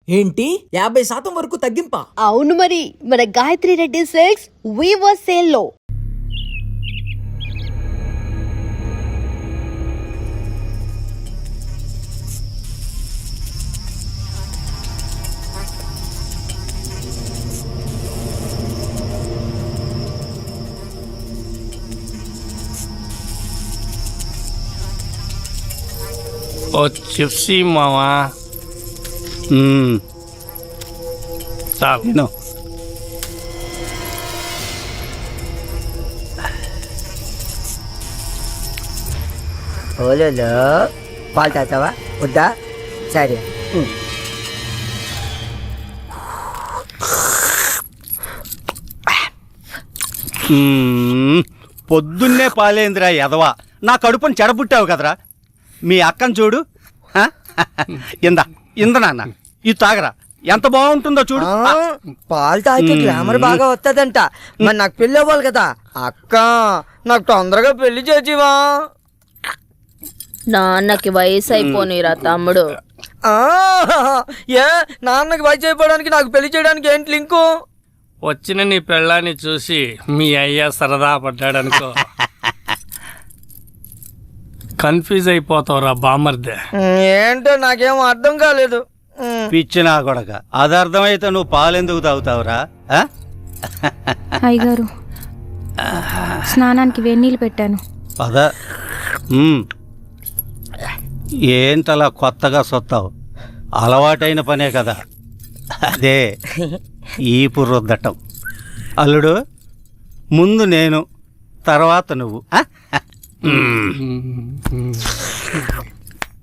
ఏంటి 50% వరకు తగ్గింపా? అవును మరి, మన Gayatri Reddy silks weaver sale లో. ఓ చిప్సీ మావా చాలు. ఓలో పాలు తాతావా వద్దా? సరే. పొద్దున్నే పాలేంద్రా ఎదవా, నా కడుపుని చెడబుట్టావు కదరా. మీ అక్కను చూడు, ఇంద నాన్న ఇది తాగరా, ఎంత బాగుంటుందో చూడు. పాలు తాగితే గ్లామర్ బాగా వస్తుందంట. మరి నాకు పెళ్ళి అవ్వాలి కదా అక్క, నాకు తొందరగా పెళ్లి చేసివా? నాన్నకి వయసు అయిపోనిరా తమ్ముడు. ఏ నాన్నకి వయసు అయిపోవడానికి నాకు పెళ్లి చేయడానికి ఏంటి లింకు? వచ్చిన నీ పెళ్ళాన్ని చూసి మీ అయ్య సరదా పడ్డాడనుకో, కన్ఫ్యూజ్ అయిపోతావురా బామర్దే. ఏంటో నాకేం అర్థం కాలేదు. పిచ్చినా కొడక, అది అర్థమైతే నువ్వు పాలెందుకు తాగుతావురా? అయ్యగారు, స్నానానికి వేడినీళ్ళు పెట్టాను. పద. ఏంటలా కొత్తగా సొత్తావు? అలవాటైన పనే కదా అదే ఈపు రుద్దటం. అల్లుడు, ముందు నేను, తర్వాత నువ్వు.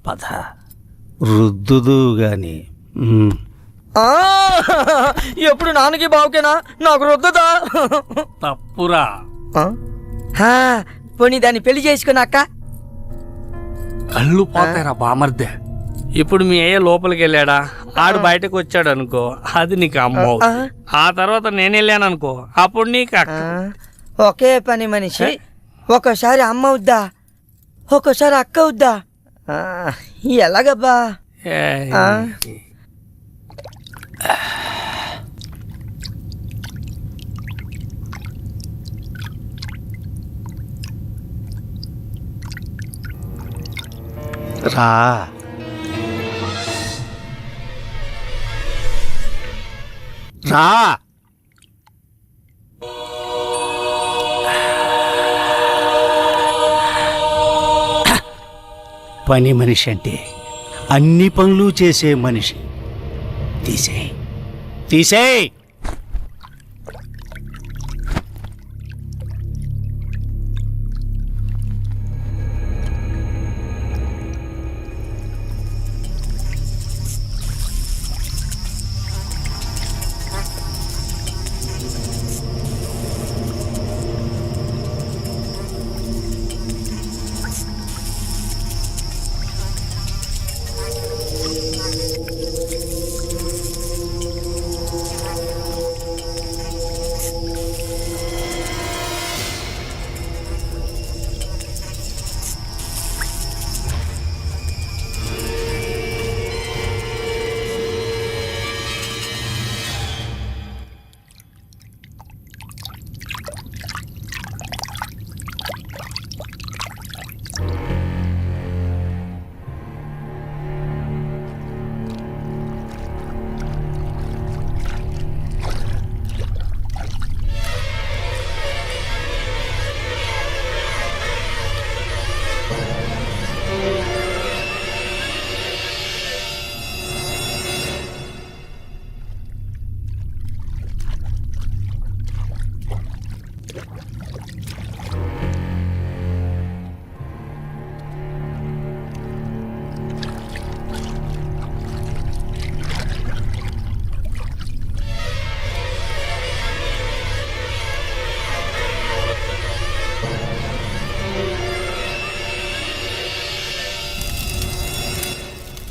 పద రుద్దుదు గాని. ఎప్పుడు నాన్నకి బావుకేనా, నాకు రుద్దదా? తప్పురా. పోనీ దాన్ని పెళ్లి చేసుకున్నాక కళ్ళు పోతాయిరా బామర్దే. ఇప్పుడు మీ అయ్య లోపలికి వెళ్ళాడా, ఆడు బయటకు వచ్చాడు అనుకో, అది నీకు అమ్మ. ఆ తర్వాత నేను వెళ్ళాను అనుకో, అప్పుడు నీకు అక్క. ఒకే పని మనిషి ఒక్కోసారి అమ్మ అవుద్దా, ఒక్కోసారి అక్క అవుద్దా? ఎలాగబ్బా? రా. రా. పని మనిషి అంటే అన్ని పనులు చేసే మనిషి. తీసేయ్, తీసేయ్.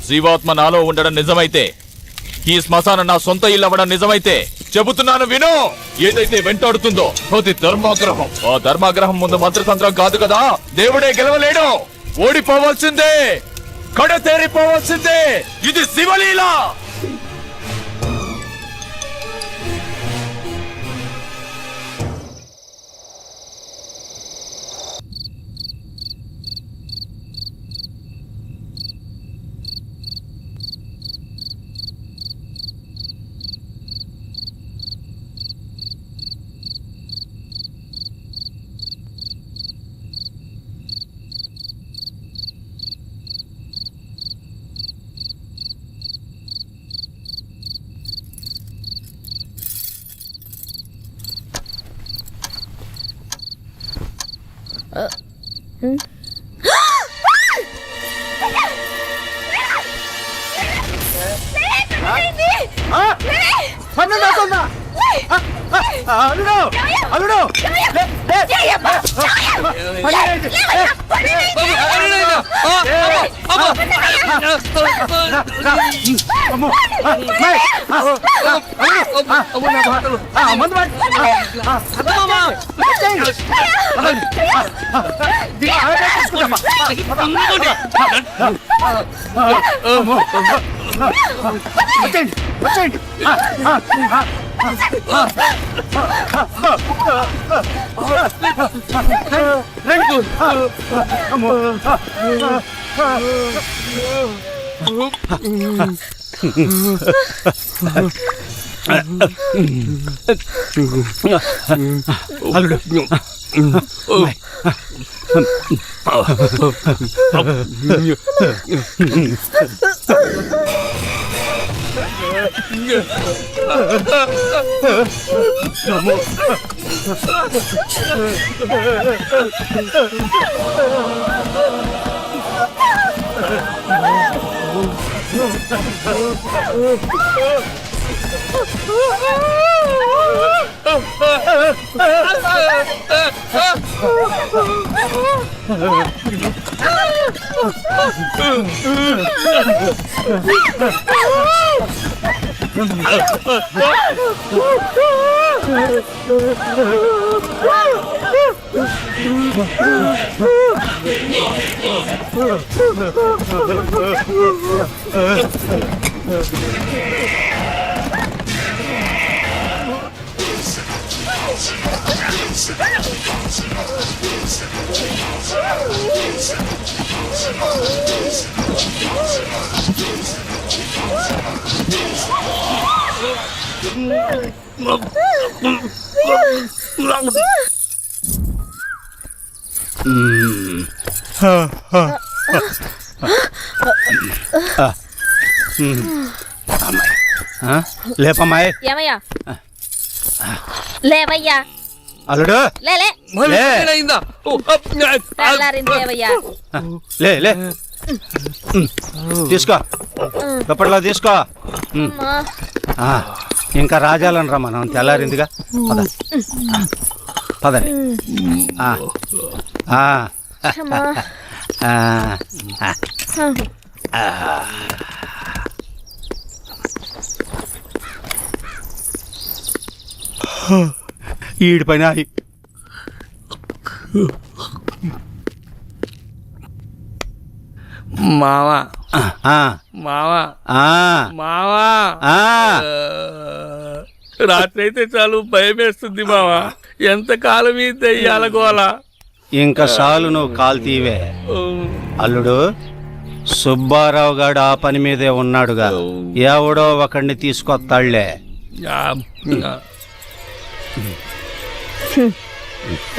జీవాత్మ నాలో ఉండడం నిజమైతే, ఈ శ్మశానం నా సొంత ఇల్లు అవ్వడం నిజమైతే, చెబుతున్నాను విను. ఏదైతే వెంటాడుతుందో అది ధర్మాగ్రహం. ఆ ధర్మాగ్రహం ముందు మంత్రతంత్రం కాదు కదా, దేవుడే గెలవలేడు. ఓడిపోవాల్సిందే, కడతేరిపోవాల్సిందే. ఇది శివలీల. అల్లుడు అల్లుడు వచ్చేయండి అల్లుడు లేపమ్మాయి ఏమయ్యా లేవయ్యా అల్లుడు లే లే లే. తెల్లారింది లేవయ్యా లే లే తీసుకో దుప్పట్లో తీసుకో అమ్మా. ఆ, ఇంకా రాజాలను రా మనం తెల్లారిందిగా పద పదండి ఆ, ఆ, అమ్మా. ఆ, ఆ. ఈడి పైన మావా ఆ, మావా ఆ, మావా ఆ. రాత్రి అయితే చాలు భయం వేస్తుంది మావా ఎంతకాలం ఈ దెయ్యాల గోల ఇంకా చాలు నువ్వు కాల్తీవే అల్లుడు సుబ్బారావు గాడు ఆ పని మీదే ఉన్నాడుగా ఎవడో ఒకడిని తీసుకొస్తాళ్లే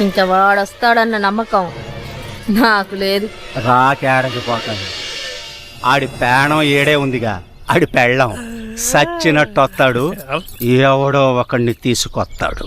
ఇంకా వాడొస్తాడన్న నమ్మకం నాకు లేదు. రాకేడకి పోతాడు ఆడి పేణం ఏడే ఉందిగా ఆడి పెళ్ళం సచ్చినట్టు వస్తాడు ఎవడో ఒకడిని తీసుకొస్తాడు.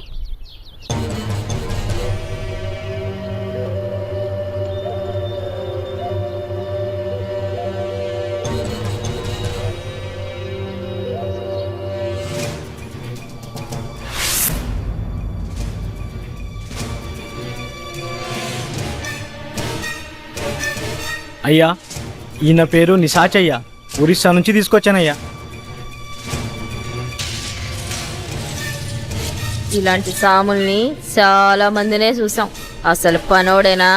అయ్యా ఈయన పేరు నిశాచయ్య, ఒరిస్సా నుంచి తీసుకొచ్చానయ్యా. ఇలాంటి సాముల్ని చాలా మందినే చూసాం. అసలు పనోడేనా?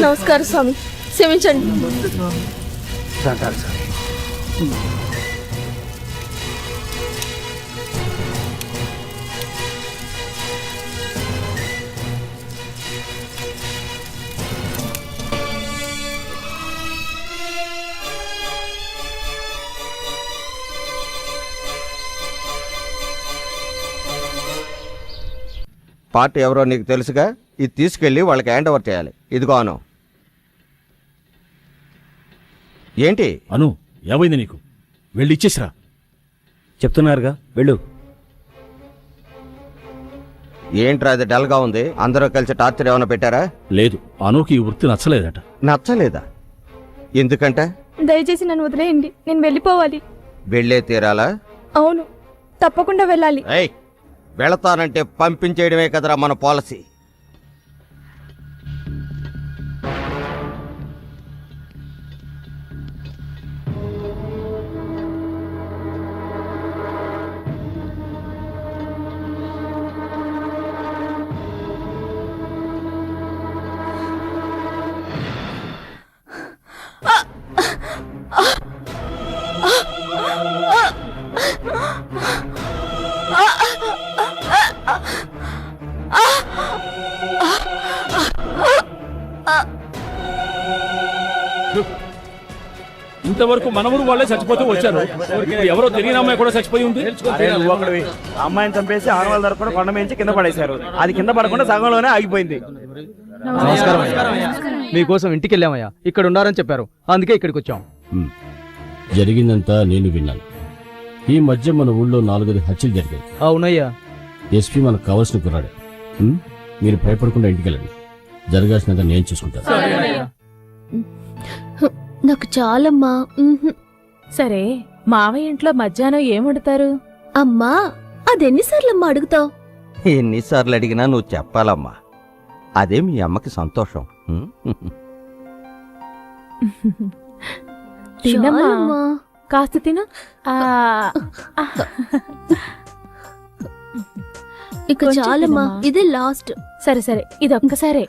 నమస్కారం స్వామి, క్షమించండి. పార్టీ ఎవరో నీకు తెలుసుగా, ఇది తీసుకెళ్ళి వాళ్ళకి హ్యాండ్ ఓవర్ చేయాలి. ఇదిగో అను. ఏంటి అను, ఏమైంది నీకు? వెళ్ళి ఇచ్చేసిరా. చెప్తున్నారుగా, వెళ్ళు. ఏంట్రా అది డల్గా ఉంది? అందరూ కలిసి టార్చర్ ఏమైనా పెట్టారా? లేదు, అనుకి ఈ వృత్తి నచ్చలేదట. నచ్చలేదా? ఎందుకంట? దయచేసి నన్ను వదిలేయండి, నేను వెళ్ళిపోవాలి. వెళ్ళే తీరాలా? అవును, తప్పకుండా వెళ్ళాలి. ఏయ్, వెళతానంటే పంపించేయడమే కదరా మన పాలసీ. ఇంతవరకు మనవరు వాళ్ళే చచ్చిపోతూ వచ్చారు. ఇప్పుడు ఎవరో తెలియని అమ్మాయి కూడా చచ్చిపోయి ఉంది. అమ్మాయిని చంపేసి ఆనవాళ్ళ తరపున కొండ మేంచి కింద పడేశారు. అది కింద పడకుండా సగంలోనే ఆగిపోయింది. మీకోసం ఇంటికి వెళ్ళామయ్యా, ఇక్కడ ఉండారని చెప్పారు, అందుకే ఇక్కడికి వచ్చాం. జరిగిందంతా నేను విన్నాను. ఈ మధ్య మన ఊళ్ళో 4 హత్యలు జరిగాయి. అవునయ్యా. ఎస్పీ మనకు కావాల్సిన కుర్రాడే. మీరు భయపడకుండా ఇంటికి వెళ్ళండి. జరగాల్సినంత నేను చూసుకుంటాను. నాకు చాలమ్మా. సరే, మావయ్య ఇంట్లో మధ్యాహ్నం ఏం వండుతారు? అమ్మా, అదెన్నిసార్లమ్మా అడుగుతావు? ఎన్నిసార్లు అడిగినా నువ్వు చెప్పాలమ్మా. అదే మీ అమ్మకి సంతోషం. చాలమ్మా. కాస్త తిను. ఇక కొంచెం చాలమ్మా, తినమ్మా. ఇదే లాస్ట్. సరే సరే, ఇది ఒక్కసారే.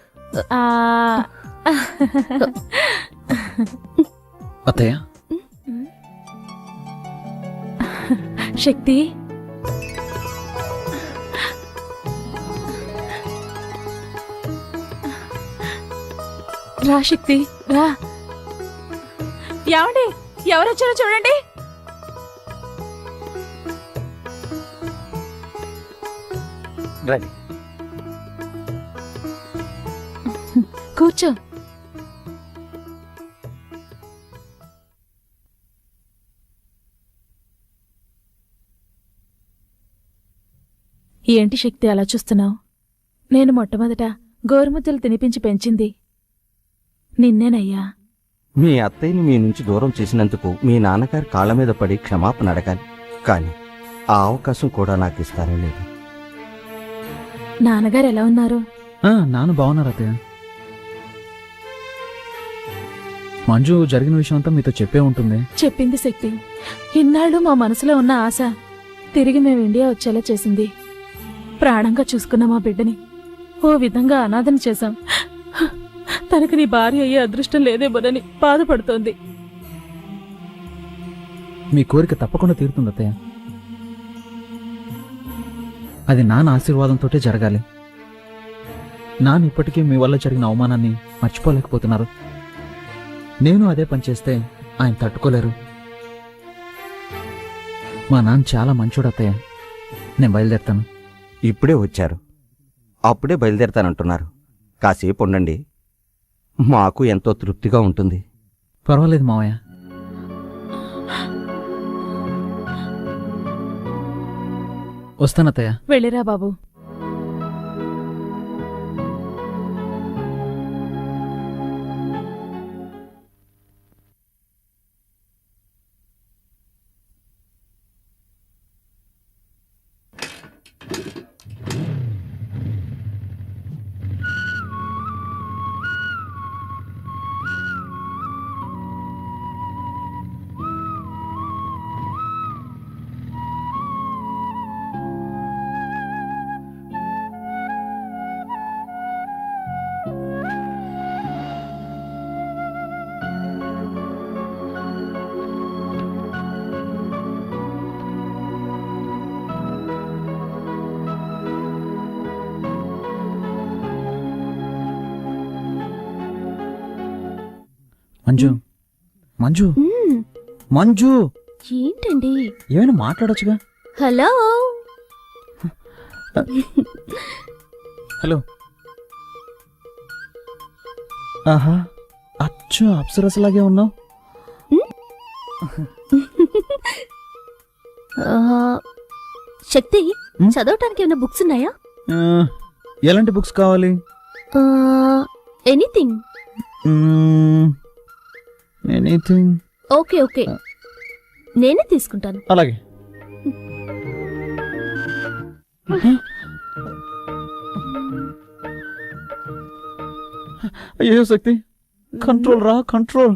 అత్తయ్య, శక్తి, రా శక్తి, రా. ఏమండి, ఎవరొచ్చారో చూడండి. రండి. కూర్చో. ఏంటి శక్తి అలా చూస్తున్నావు? నేను మొట్టమొదట గోరుముద్దలు తినిపించి పెంచింది నిన్నేనయ్యా. మీ అత్తయ్యని మీ నుంచి దూరం చేసినందుకు మీ నాన్నగారి కాళ్ళ మీద పడి క్షమాపణ అడగాలి. కానీ ఆ అవకాశం కూడా నాకు ఇస్తారో లేదు. నాన్నగారు ఎలా ఉన్నారు? నాన్న బాగున్నారు అత్తయ్య. మంజు జరిగిన విషయం అంతా మీతో చెప్పే ఉంటుంది. చెప్పింది శక్తి. ఇన్నాళ్ళు మా మనసులో ఉన్న ఆశ తిరిగి మేము ఇండియా వచ్చేలా చేసింది. ప్రాణంగా చూసుకున్న మా బిడ్డని ఓ విధంగా అనాథన చేశాం. తనకు నీ భార్య అయ్యే అదృష్టం లేదేమోనని బాధపడుతోంది. మీ కోరిక తప్పకుండా తీరుతుంది అత్తయ్య. అది నాన్న ఆశీర్వాదంతోటే జరగాలి. నాన్న ఇప్పటికీ మీ వల్ల జరిగిన అవమానాన్ని మర్చిపోలేకపోతున్నారు. నేను అదే పని చేస్తే ఆయన తట్టుకోలేరు. మా నాన్న చాలా మంచోడు అత్తయ్య. నేను బయలుదేరుతాను. ఇప్పుడే వచ్చారు, అప్పుడే బయలుదేరతానంటున్నారు. కాసేపు ఉండండి, మాకు ఎంతో తృప్తిగా ఉంటుంది. పర్వాలేదు మావయ్య. వస్తానత్తయ్య. వెళ్ళిరా బాబు. మంజు, మంజు, మంజు, ఏంటండి? ఏమైనా మాట్లాడొచ్చుగా. Hello, hello. ఆహా, అచ్చు అప్సరసలాగే ఉన్నావు. శక్తి, చదవటానికి ఏమైనా బుక్స్ ఉన్నాయా? ఎలాంటి బుక్స్ కావాలి? ఎనీథింగ్. ఎనీథింగ్. ఓకే ఓకే, నేనే తీసుకుంటాను. అలాగే. అయ్యో శక్తి, కంట్రోల్ రా, కంట్రోల్.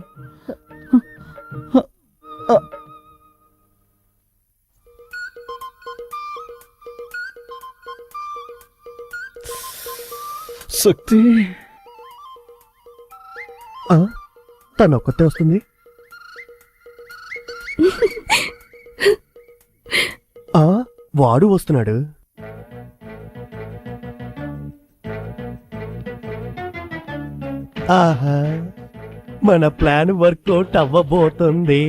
శక్తి తను ఒక్కతే వస్తుంది. వాడు వస్తున్నాడు. ఆహా, మన ప్లాన్ వర్కౌట్ అవ్వబోతుంది.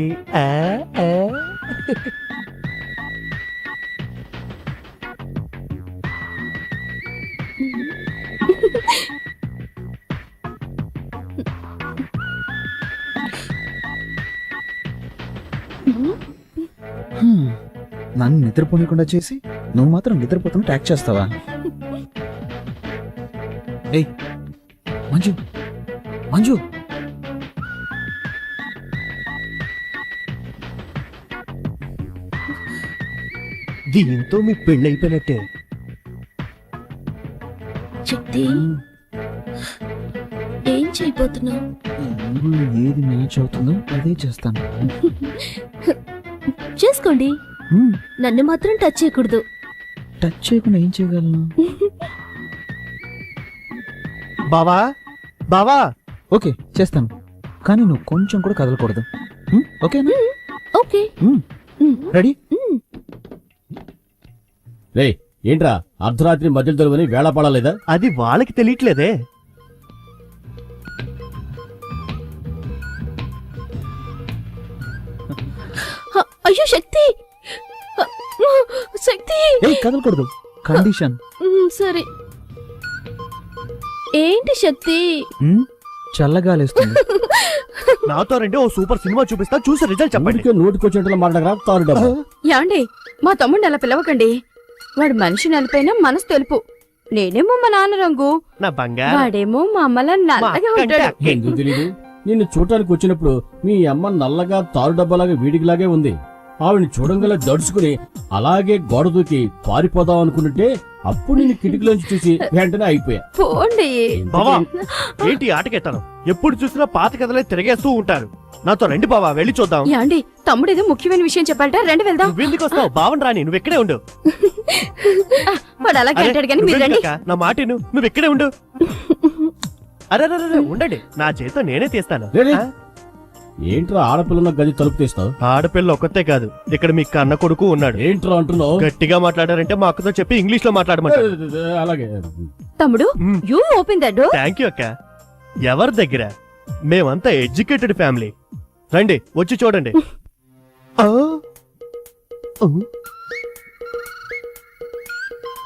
నన్ను నిద్రపోనీకుండా చేసి నువ్వు మాత్రం నిద్రపోతున్న ట్యాక్ చేస్తావా? ఏయ్ మంజు, మంజు, దీంతో మీ పెళ్ళైపోయినట్టే. శక్తి, ఏం చేయబోతున్నావు? ఏది మ్యాచ్ అవుతుందో అదే చేస్తాను. చేసుకోండి, నన్ను మాత్రం టచ్ చేయకూడదు. టచ్ చేయకుండా ఏం చేయగలను? బావా, బావా. ఓకే చేస్తాను, కానీ నువ్వు కొంచెం కూడా కదలకూడదు. ఓకేనా? ఓకే. రెడీ? రే ఏంట్రా అర్ధరాత్రి మధ్యలో దొరుకుని వేళ పడలేదా? అది వాళ్ళకి తెలియట్లేదే. అయ్యో శక్తి, శక్తి. ఏయ్ కదలకూడదు, కండిషన్. సరే. ఏంటి శక్తి? చల్లగాలేస్తుంది. నాతో రండి, ఓ సూపర్ సినిమా చూపిస్తా, చూసి రిజల్ట్ చెప్పండి. నోటికొచ్చేట్లా మాట్లాడరా తారు డబ్బా. యాండి, మా తమ్ముడిని అలా పిలవకండి. వాడు మనిషి నలిపైన మనసు తెలుపు. నేనేమో మా నాన్న రంగు, నా బంగారు. వాడేమో మా అమ్మలా నల్లగా ఉంటాడు. ఎందుకు తెలీదు? నిన్ను చూడటానికి వచ్చినప్పుడు మీ అమ్మ నల్లగా తారు డబ్బాలాగా వీడికిలాగే ఉంది. ఆవిడని చూడంగల దడుచుకుని అలాగే గోడ దూకి పారిపోదాం అనుకుంటుంటే అప్పుడు నేను కిటికీలోంచి చూసి వెంటనే అయిపోయా. పోండి. బావా, ఏంటి ఆటకెట్టాను? ఎప్పుడు చూసినా పాత కథలే తిరిగేస్తూ ఉంటారు. నాతో రండి బావా, వెళ్ళి చూద్దాం. యాండి, తమ్ముడు ఏదో ముఖ్యమైన విషయం చెప్పాలట, రండి వెళ్దాం. నువ్వెందుకు వస్తావు? బావన్ రాని, నువ్వు ఇక్కడే ఉండు. వాడు అలాగే అంటాడు కానీ మీరు రండి. నా మాట నువ్వు ఇక్కడే ఉండు. అరే ఉండండి, నా చేతితో నేనే తీస్తాను. ఏంట్రా ఆడపిల్లన్న గది తలుపు తీస్తావు? ఆడపిల్ల ఒక్కతే కాదు, ఇక్కడ మీ కన్న కొడుకు ఉన్నాడు. ఏంట్రా అంటున్నావు? గట్టిగా మాట్లాడారంటే మా అక్కతో చెప్పి ఇంగ్లీష్ లో మాట్లాడమంటారు. అలాగే తమ్ముడు, you open that door. Thank you అక్క. ఎవరి దగ్గర? మేమంతా ఎడ్యుకేటెడ్ ఫ్యామిలీ. రండి, వచ్చి చూడండి.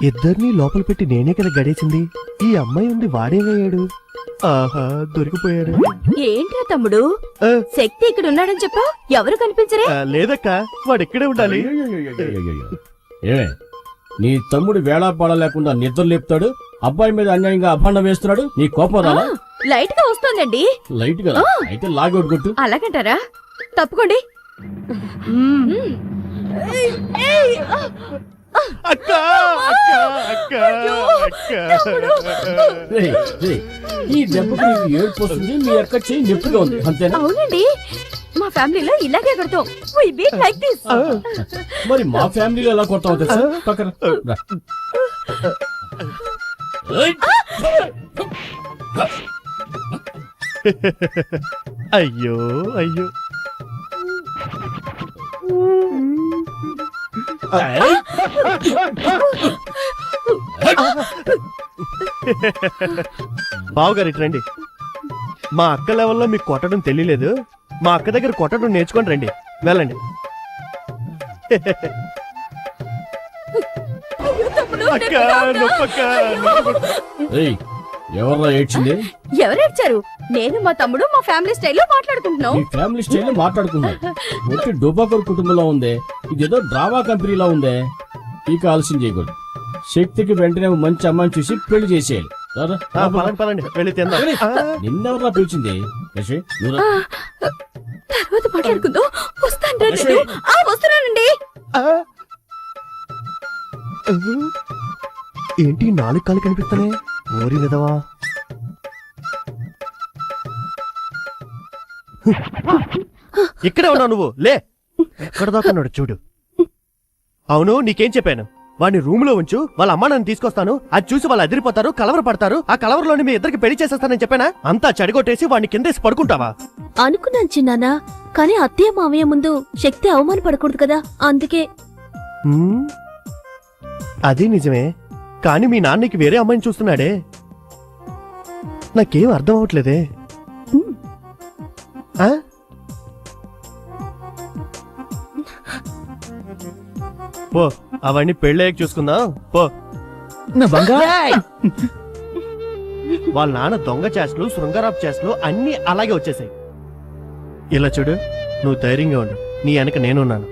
ఇద్దరిని లోపల పెట్టి నేనే కదా గడేసింది. ఈ అమ్మాయి ఉంది, వాడేమయ్యాడు? ఆహా, దొరికిపోయాడు. ఏంట్రా తమ్ముడు, శక్తి ఇక్కడ ఉన్నాడని చెప్పా, ఎవరు కనిపించరే? లేదక్క, వాడు ఇక్కడే ఉండాలి. ఏమే నీ తమ్ముడు వేళా పడలేకుండా నిద్ర లేపుతాడు, అబ్బాయి మీద అన్యాయంగా అభాండం వేస్తున్నాడు, నీ కోపం రాలా? లైట్ గా వస్తోందండి. లైట్ కదా, అయితే లాగౌట్ కొట్టు. అలాగంటారా? తప్పుకోండి. అక్క, అక్క, అక్క, అక్క. ఈ దెబ్బకు నీకు ఏడుపు వస్తుంది, మీ అక్క చెయ్యి నొప్పిగా ఉంది, అంతేనా? అవునండి, మా ఫ్యామిలీలో ఇలాగే కడతాం. We beat like this. మరి మా ఫ్యామిలీలో ఎలా కొడతావు తెలుసా? పక్కన రా. అయ్యో అయ్యో. బావగారు ఇటు రండి. మా అక్క లెవెల్లో మీకు కొట్టడం తెలియలేదు, మా అక్క దగ్గర కొట్టడం నేర్చుకొని రండి. వెళ్ళండి. తమ్ముడు అక్క నొప్పక్క ఏయ్ ఎవర్రా ఏడ్చింది? ఎవరేడ్చారు? నేను మా తమ్ముడు మా ఫ్యామిలీ స్టైల్లో మాట్లాడుకుంటున్నాం. మీ ఫ్యామిలీ స్టైల్ మాట్లాడుకున్నాం. ఒట్టి డోబాకర్ కుటుంబంలో ఉందే, ఇదేదో డ్రామా కంపెనీలో ఉందే. ఇక ఆలస్యం చేయకూడదు. శక్తికి వెంటనే ఓ మంచి అమ్మాయిని చూసి పెళ్లి చేసేయాలి. రారా, పదండి పదండి వెళ్ళి తిందాం. నిన్నెవర్రా పిలిచింది? యశ్, నువ్వు రా. తర్వాత మాట్లాడుకుందాం. వస్తాను రా నేను. వస్తున్నానండి. ఏంటి 4 కాళ్ళు కనిపిస్తానే? ఓరి విధవా. ఇక్కడే ఉన్నావు నువ్వు, లే. ఎక్కడ దాకున్నాడు చూడు. అవును, నీకేం చెప్పాను? వాడిని రూమ్ లో ఉంచు, వాళ్ళ అమ్మ నన్ను తీసుకొస్తాను, అది చూసి వాళ్ళు అదిరిపోతారు, కలవర పడతారు, ఆ కలవరలోని మీ ఇద్దరికి పెళ్లి చేసేస్తానని చెప్పానా? అంతా చెడగొట్టేసి వాడిని కిందేసి పడుకుంటావా? అనుకున్నాను చిన్నానా, కానీ అత్తయ్య మావయ్య ముందు శక్తి అవమానపడకూడదు కదా, అందుకే. అది నిజమే, కానీ మీ నాన్నకి వేరే అమ్మాయిని చూస్తున్నాడే. నాకేం అర్థం అవట్లేదే. ఆ? పో, అవన్నీ పెళ్ళయ్యాక చూసుకుందాం పో. నా బంగారు వాళ్ళ నాన్న దొంగ చేష్టలు, శృంగారపు చేష్టలు అన్నీ అలాగే వచ్చేసాయి. ఇలా చూడు, నువ్వు ధైర్యంగా ఉండు, నీ వెనక నేనున్నాను.